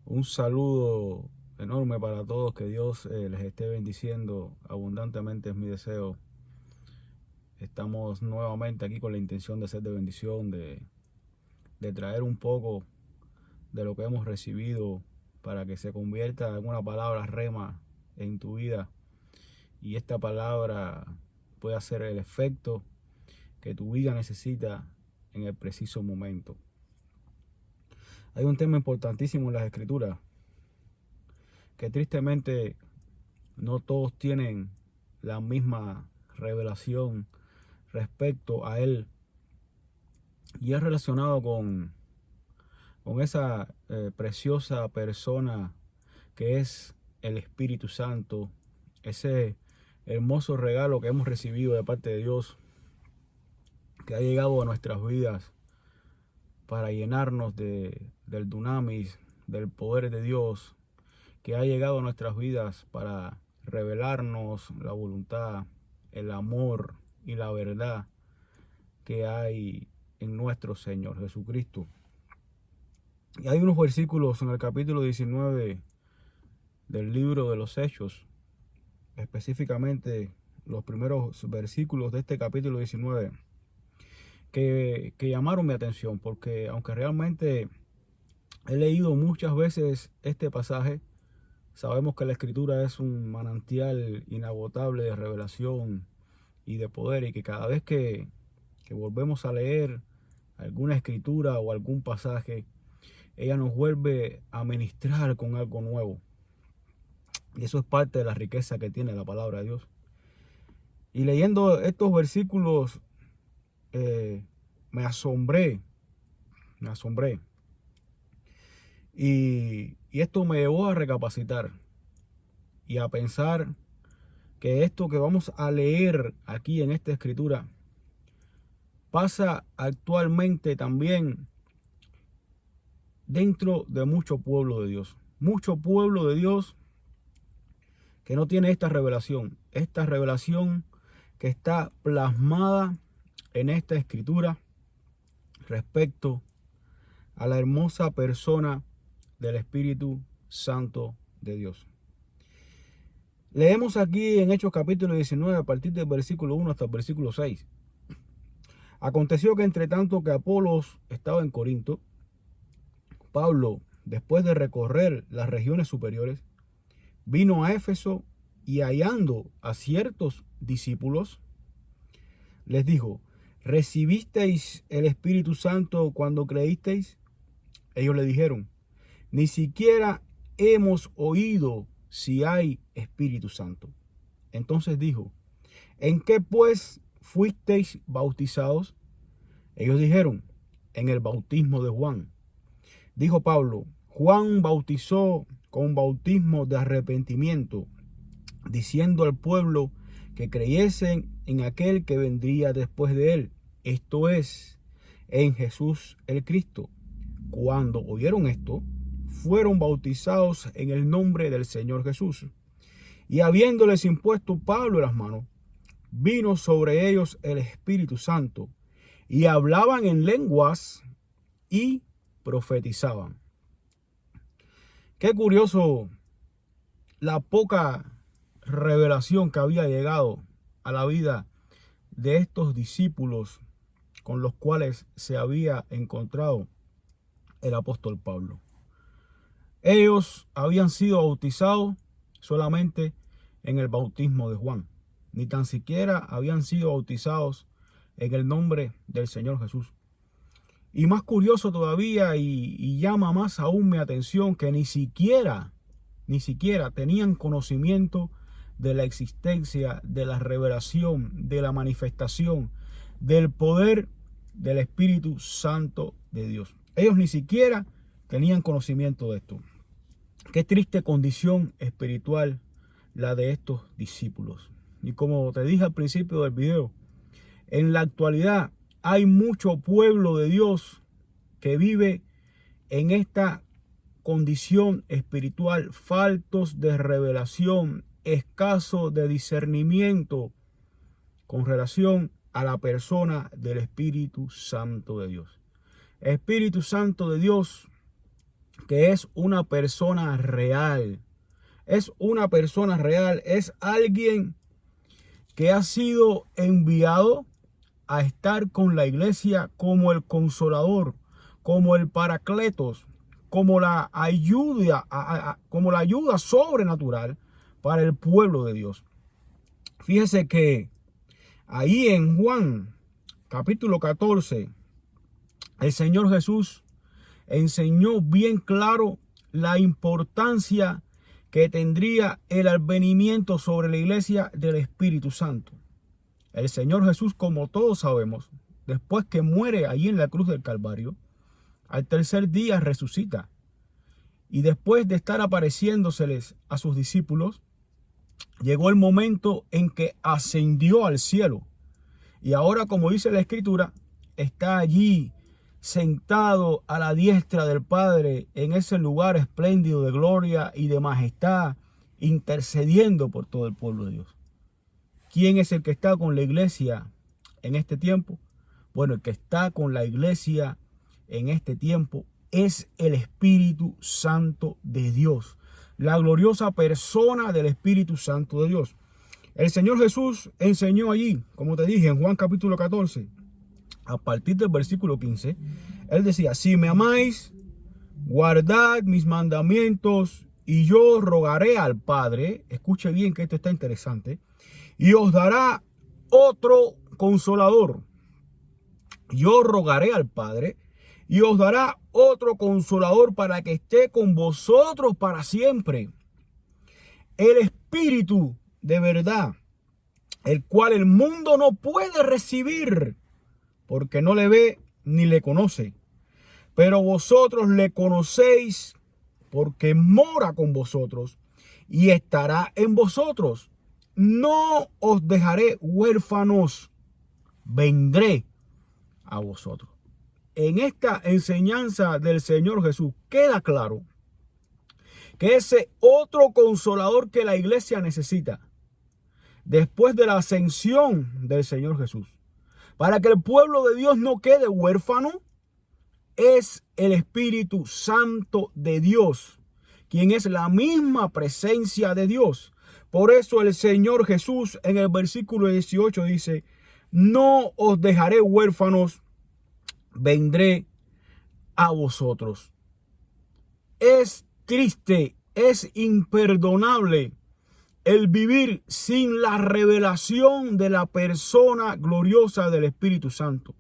Un saludo enorme para todos, que Dios les esté bendiciendo abundantemente, es mi deseo. Estamos nuevamente aquí con la intención de ser de bendición, de traer un poco de lo que hemos recibido para que se convierta en una palabra rema en tu vida y esta palabra pueda hacer el efecto que tu vida necesita en el preciso momento. Hay un tema importantísimo en las Escrituras que tristemente no todos tienen la misma revelación respecto a él, y es relacionado con esa preciosa persona que es el Espíritu Santo, ese hermoso regalo que hemos recibido de parte de Dios, que ha llegado a nuestras vidas para llenarnos del dunamis, del poder de Dios, que ha llegado a nuestras vidas para revelarnos la voluntad, el amor y la verdad que hay en nuestro Señor Jesucristo. Y hay unos versículos en el capítulo 19 del libro de los Hechos, específicamente los primeros versículos de este capítulo 19, que llamaron mi atención, porque aunque realmente he leído muchas veces este pasaje, sabemos que la Escritura es un manantial inagotable de revelación y de poder, y que cada vez que volvemos a leer alguna escritura o algún pasaje, ella nos vuelve a ministrar con algo nuevo. Y eso es parte de la riqueza que tiene la palabra de Dios. Y leyendo estos versículos, eh, me asombré. Y esto me llevó a recapacitar y a pensar que esto que vamos a leer aquí en esta escritura pasa actualmente también dentro de mucho pueblo de Dios. Mucho pueblo de Dios que no tiene esta revelación que está plasmada en esta escritura respecto a la hermosa persona del Espíritu Santo de Dios. Leemos aquí en Hechos capítulo 19 a partir del versículo 1 hasta el versículo 6. Aconteció que entre tanto que Apolos estaba en Corinto, Pablo, después de recorrer las regiones superiores, vino a Éfeso, y hallando a ciertos discípulos, les dijo: ¿recibisteis el Espíritu Santo cuando creísteis? Ellos le dijeron: ni siquiera hemos oído si hay Espíritu Santo. Entonces dijo: ¿en qué pues fuisteis bautizados? Ellos dijeron: en el bautismo de Juan. Dijo Pablo: Juan bautizó con bautismo de arrepentimiento, diciendo al pueblo que creyesen en aquel que vendría después de él, esto es, en Jesús el Cristo. Cuando oyeron esto, fueron bautizados en el nombre del Señor Jesús. Y habiéndoles impuesto Pablo las manos, vino sobre ellos el Espíritu Santo, y hablaban en lenguas y profetizaban. Qué curioso la poca revelación que había llegado a la vida de estos discípulos con los cuales se había encontrado el apóstol Pablo. Ellos habían sido bautizados solamente en el bautismo de Juan, ni tan siquiera habían sido bautizados en el nombre del Señor Jesús. Y más curioso todavía, y llama más aún mi atención, que ni siquiera tenían conocimiento de la existencia, de la revelación, de la manifestación, del poder del Espíritu Santo de Dios. Ellos ni siquiera tenían conocimiento de esto. Qué triste condición espiritual la de estos discípulos. Y como te dije al principio del video, en la actualidad hay mucho pueblo de Dios que vive en esta condición espiritual, faltos de revelación, escaso de discernimiento con relación a la persona del Espíritu Santo de Dios. Espíritu Santo de Dios que es una persona real. Es una persona real. Es alguien que ha sido enviado a estar con la iglesia como el consolador, como el paracletos, como la ayuda, como la ayuda sobrenatural para el pueblo de Dios. Fíjese que ahí en Juan capítulo 14, el Señor Jesús enseñó bien claro la importancia que tendría el advenimiento sobre la iglesia del Espíritu Santo. El Señor Jesús, como todos sabemos, después que muere allí en la cruz del Calvario, al tercer día resucita. Y después de estar apareciéndoseles a sus discípulos, llegó el momento en que ascendió al cielo. Y ahora, como dice la Escritura, está allí sentado a la diestra del Padre en ese lugar espléndido de gloria y de majestad, intercediendo por todo el pueblo de Dios. ¿Quién es el que está con la iglesia en este tiempo? Bueno, el que está con la iglesia en este tiempo es el Espíritu Santo de Dios, la gloriosa persona del Espíritu Santo de Dios. El Señor Jesús enseñó allí, como te dije, en Juan capítulo 14, a partir del versículo 15, Él decía: si me amáis, guardad mis mandamientos, y yo rogaré al Padre, escuche bien que esto está interesante, y os dará otro consolador. Yo rogaré al Padre y os dará otro consolador para que esté con vosotros para siempre. El Espíritu de verdad, el cual el mundo no puede recibir, porque no le ve ni le conoce. Pero vosotros le conocéis, porque mora con vosotros y estará en vosotros. No os dejaré huérfanos, vendré a vosotros. En esta enseñanza del Señor Jesús queda claro que ese otro consolador que la iglesia necesita después de la ascensión del Señor Jesús, para que el pueblo de Dios no quede huérfano, es el Espíritu Santo de Dios, quien es la misma presencia de Dios. Por eso el Señor Jesús en el versículo 18 dice: no os dejaré huérfanos, vendré a vosotros. Es triste, es imperdonable el vivir sin la revelación de la persona gloriosa del Espíritu Santo.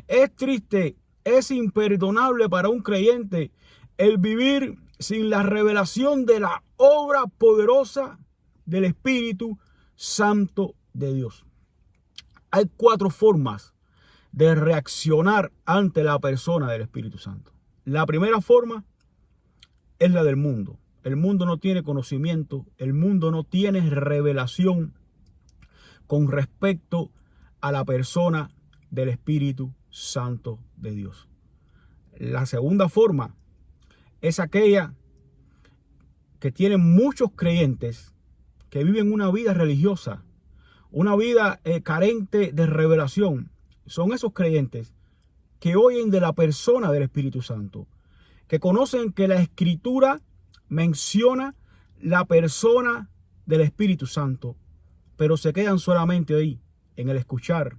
Es triste, es imperdonable para un creyente el vivir sin la revelación de la obra poderosa del Espíritu Santo de Dios. Hay 4 formas de reaccionar ante la persona del Espíritu Santo. La primera forma es la del mundo. El mundo no tiene conocimiento, el mundo no tiene revelación con respecto a la persona del Espíritu Santo de Dios. La segunda forma es aquella que tienen muchos creyentes que viven una vida religiosa, una vida carente de revelación. Son esos creyentes que oyen de la persona del Espíritu Santo, que conocen que la Escritura menciona la persona del Espíritu Santo, pero se quedan solamente ahí, en el escuchar,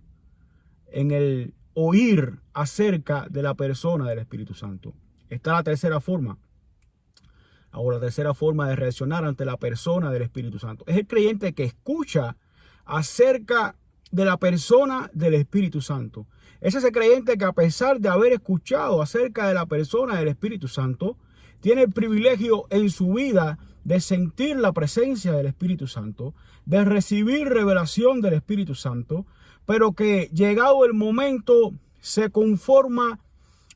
en el oír acerca de la persona del Espíritu Santo. Está la tercera forma. Ahora, la tercera forma de reaccionar ante la persona del Espíritu Santo es el creyente que escucha acerca de la persona del Espíritu Santo. Es ese creyente que, a pesar de haber escuchado acerca de la persona del Espíritu Santo, tiene el privilegio en su vida de sentir la presencia del Espíritu Santo, de recibir revelación del Espíritu Santo, pero que, llegado el momento, se conforma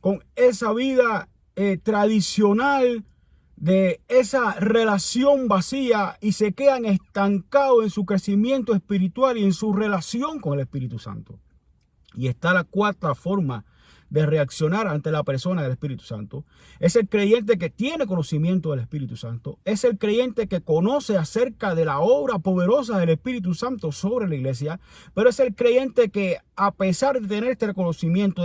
con esa vida tradicional, de esa relación vacía, y se quedan estancados en su crecimiento espiritual y en su relación con el Espíritu Santo. Y está la cuarta forma de reaccionar ante la persona del Espíritu Santo. Es el creyente que tiene conocimiento del Espíritu Santo. Es el creyente que conoce acerca de la obra poderosa del Espíritu Santo sobre la iglesia. Pero es el creyente que, a pesar de tener este conocimiento,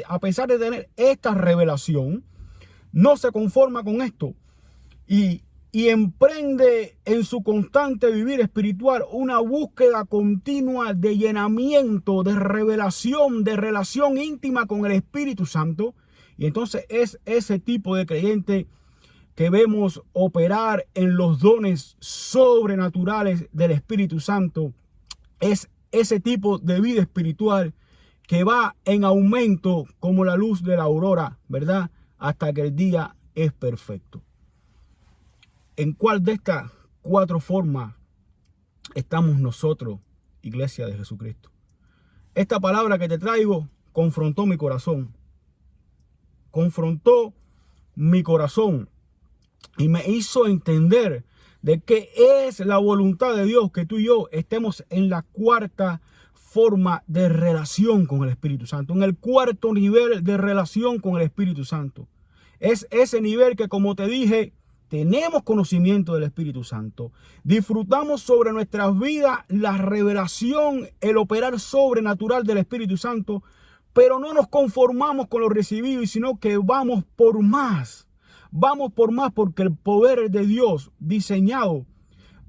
a pesar de tener esta revelación, no se conforma con esto y emprende en su constante vivir espiritual una búsqueda continua de llenamiento, de revelación, de relación íntima con el Espíritu Santo. Y entonces es ese tipo de creyente que vemos operar en los dones sobrenaturales del Espíritu Santo. Es ese tipo de vida espiritual que va en aumento como la luz de la aurora, ¿verdad? Hasta que el día es perfecto. ¿En cuál de estas 4 formas estamos nosotros, Iglesia de Jesucristo? Esta palabra que te traigo confrontó mi corazón. Confrontó mi corazón y me hizo entender de que es la voluntad de Dios que tú y yo estemos en la 4ª forma de relación con el Espíritu Santo, en el 4º nivel de relación con el Espíritu Santo. Es ese nivel que, como te dije, tenemos conocimiento del Espíritu Santo, disfrutamos sobre nuestras vidas la revelación, el operar sobrenatural del Espíritu Santo, pero no nos conformamos con lo recibido, sino que vamos por más. Vamos por más porque el poder de Dios diseñado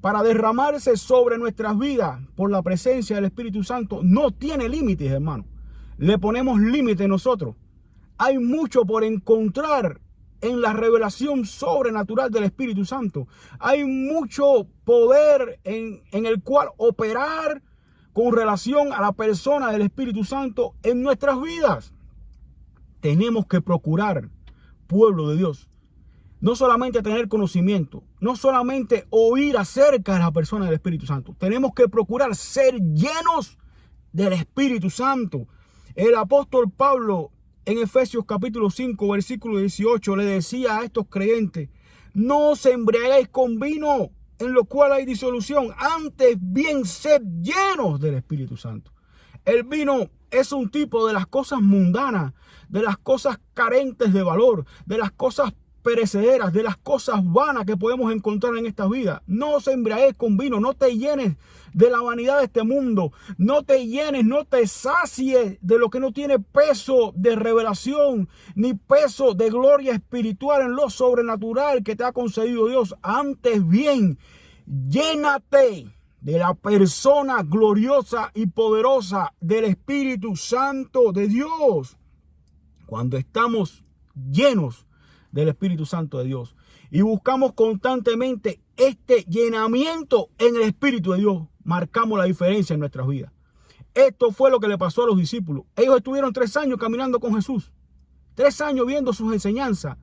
para derramarse sobre nuestras vidas por la presencia del Espíritu Santo no tiene límites, hermano. Le ponemos límites nosotros. Hay mucho por encontrar en la revelación sobrenatural del Espíritu Santo. Hay mucho poder en el cual operar con relación a la persona del Espíritu Santo en nuestras vidas. Tenemos que procurar, pueblo de Dios, no solamente tener conocimiento, no solamente oír acerca de la persona del Espíritu Santo. Tenemos que procurar ser llenos del Espíritu Santo. El apóstol Pablo en Efesios capítulo 5, versículo 18, le decía a estos creyentes: no os embriaguéis con vino, en lo cual hay disolución, antes bien sed llenos del Espíritu Santo. El vino es un tipo de las cosas mundanas, de las cosas carentes de valor, de las cosas perecederas, de las cosas vanas que podemos encontrar en esta vida. No os embriaguéis con vino, no te llenes de la vanidad de este mundo, no te llenes, no te sacies de lo que no tiene peso de revelación, ni peso de gloria espiritual en lo sobrenatural que te ha concedido Dios. Antes bien, llénate de la persona gloriosa y poderosa del Espíritu Santo de Dios. Cuando estamos llenos del Espíritu Santo de Dios y buscamos constantemente este llenamiento en el Espíritu de Dios, marcamos la diferencia en nuestras vidas. Esto fue lo que le pasó a los discípulos. Ellos estuvieron 3 años caminando con Jesús, 3 años viendo sus enseñanzas,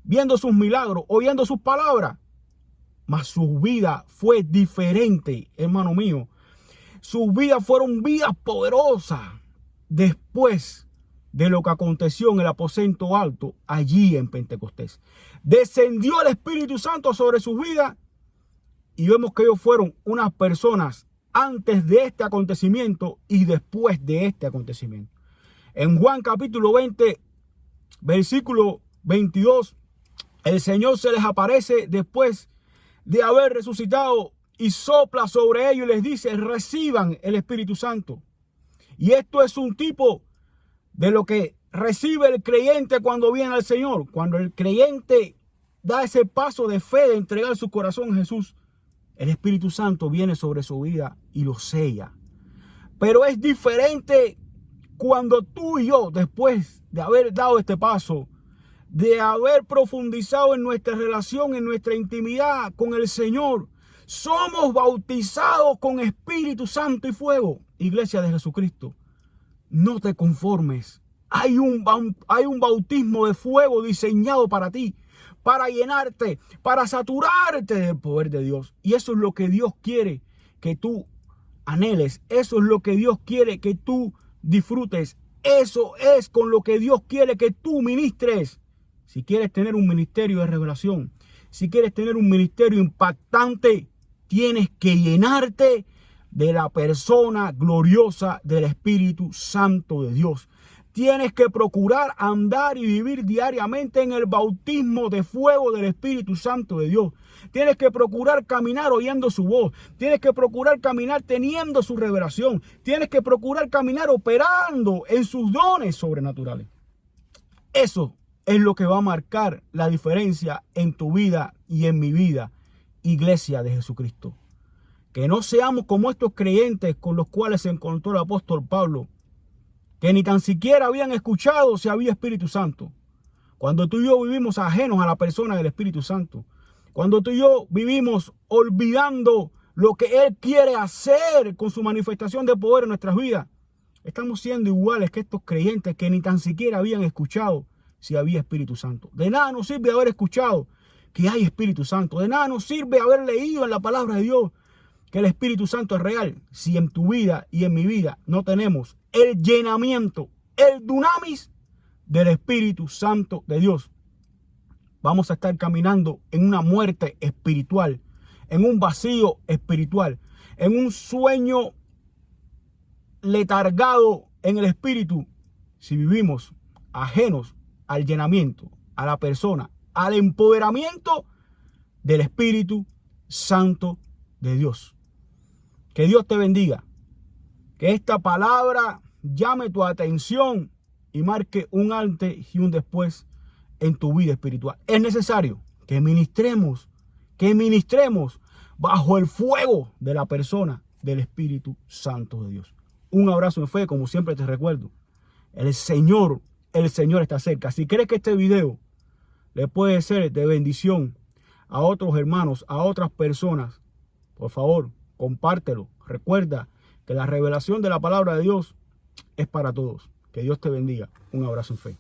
viendo sus milagros, oyendo sus palabras, mas su vida fue diferente, hermano mío. Sus vidas fueron vidas poderosas después de lo que aconteció en el aposento alto allí en Pentecostés. Descendió el Espíritu Santo sobre sus vidas y vemos que ellos fueron unas personas antes de este acontecimiento y después de este acontecimiento. En Juan capítulo 20, versículo 22, el Señor se les aparece después de haber resucitado y sopla sobre ellos y les dice: reciban el Espíritu Santo. Y esto es un tipo de lo que recibe el creyente cuando viene al Señor. Cuando el creyente da ese paso de fe de entregar su corazón a Jesús, el Espíritu Santo viene sobre su vida y lo sella. Pero es diferente cuando tú y yo, después de haber dado este paso, de haber profundizado en nuestra relación, en nuestra intimidad con el Señor, somos bautizados con Espíritu Santo y fuego. Iglesia de Jesucristo, no te conformes. Hay un bautismo de fuego diseñado para ti, para llenarte, para saturarte del poder de Dios. Y eso es lo que Dios quiere que tú anheles. Eso es lo que Dios quiere que tú disfrutes. Eso es con lo que Dios quiere que tú ministres. Si quieres tener un ministerio de revelación, si quieres tener un ministerio impactante, tienes que llenarte de la persona gloriosa del Espíritu Santo de Dios. Tienes que procurar andar y vivir diariamente en el bautismo de fuego del Espíritu Santo de Dios. Tienes que procurar caminar oyendo su voz. Tienes que procurar caminar teniendo su revelación. Tienes que procurar caminar operando en sus dones sobrenaturales. Eso es lo que va a marcar la diferencia en tu vida y en mi vida, iglesia de Jesucristo. Que no seamos como estos creyentes con los cuales se encontró el apóstol Pablo, que ni tan siquiera habían escuchado si había Espíritu Santo. Cuando tú y yo vivimos ajenos a la persona del Espíritu Santo, cuando tú y yo vivimos olvidando lo que Él quiere hacer con su manifestación de poder en nuestras vidas, estamos siendo iguales que estos creyentes que ni tan siquiera habían escuchado si había Espíritu Santo. De nada nos sirve haber escuchado que hay Espíritu Santo. De nada nos sirve haber leído en la palabra de Dios que el Espíritu Santo es real si en tu vida y en mi vida no tenemos el llenamiento, el dunamis del Espíritu Santo de Dios. Vamos a estar caminando en una muerte espiritual, en un vacío espiritual, en un sueño letargado en el espíritu, si vivimos ajenos al llenamiento, a la persona, al empoderamiento del Espíritu Santo de Dios. Que Dios te bendiga. Que esta palabra llame tu atención y marque un antes y un después en tu vida espiritual. Es necesario que ministremos bajo el fuego de la persona del Espíritu Santo de Dios. Un abrazo en fe, como siempre te recuerdo. El Señor está cerca. Si crees que este video le puede ser de bendición a otros hermanos, a otras personas, por favor, compártelo. Recuerda que la revelación de la palabra de Dios es para todos. Que Dios te bendiga. Un abrazo en fe.